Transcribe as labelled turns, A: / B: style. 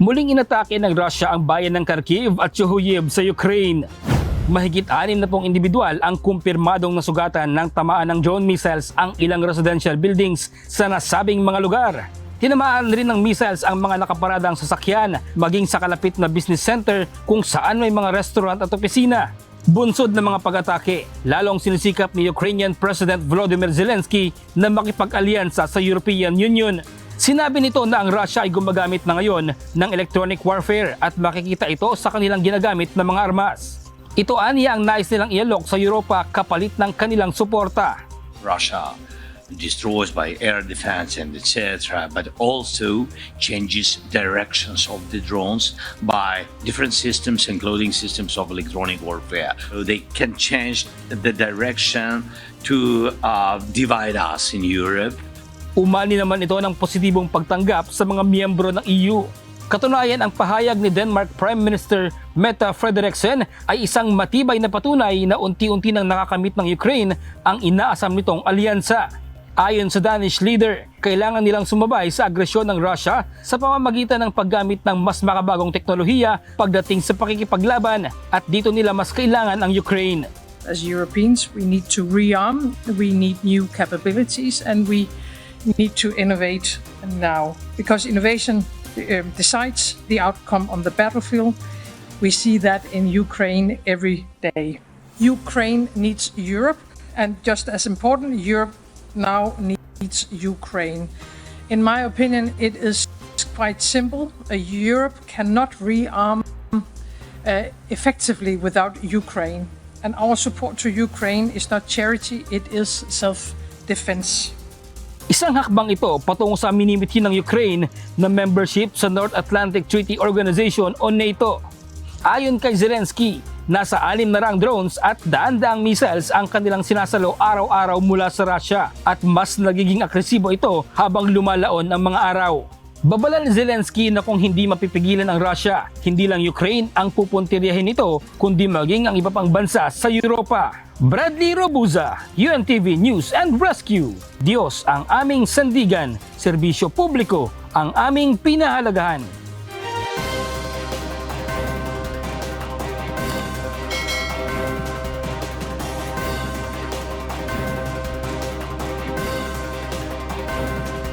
A: Muling inatake ng Russia ang bayan ng Kharkiv at Chuhuyev sa Ukraine. Mahigit 60 individual ang kumpirmadong nasugatan ng tamaan ng drone missiles ang ilang residential buildings sa nasabing mga lugar. Tinamaan rin ng missiles ang mga nakaparadang sasakyan maging sa kalapit na business center kung saan may mga restaurant at opisina. Bunsod ng mga pag-atake, lalong sinisikap ni Ukrainian President Volodymyr Zelensky na makipag-alyansa sa European Union. Sinabi nito na ang Russia ay gumagamit na ngayon ng electronic warfare at makikita ito sa kanilang ginagamit na mga armas. Ito aniya ang nais nilang ialok sa Europa kapalit ng kanilang suporta.
B: Russia destroys by air defense and etc., but also changes directions of the drones by different systems, including systems of electronic warfare. So they can change the direction to divide us in Europe.
A: Umani naman ito ng positibong pagtanggap sa mga miyembro ng EU. Katunayan, ang pahayag ni Denmark Prime Minister Mette Frederiksen ay isang matibay na patunay na unti-unti nang nakakamit ng Ukraine ang inaasam nitong alyansa. Ayon sa Danish leader, kailangan nilang sumabay sa agresyon ng Russia sa pamamagitan ng paggamit ng mas makabagong teknolohiya pagdating sa pakikipaglaban at dito nila mas kailangan ang Ukraine.
C: As Europeans, we need to rearm, we need new capabilities, and we need to innovate now. Because innovation decides the outcome on the battlefield. We see that in Ukraine every day. Ukraine needs Europe, and just as important, Europe now needs Ukraine. In my opinion, it is quite simple. Europe cannot rearm effectively without Ukraine. And our support to Ukraine is not charity, it is self-defense.
A: Isang hakbang ito patungo sa minimithi ng Ukraine na membership sa North Atlantic Treaty Organization o NATO. Ayon kay Zelensky, nasa 6 na raang drones at daan-daang missiles ang kanilang sinasalo araw-araw mula sa Russia at mas nagiging agresibo ito habang lumalaon ang mga araw. Babala ni Zelensky na kung hindi mapipigilan ang Russia, hindi lang Ukraine ang pupuntiryahin nito kundi maging ang iba pang bansa sa Europa. Bradley Robuza, UNTV News and Rescue. Diyos ang aming sandigan, serbisyo publiko ang aming pinahalagahan.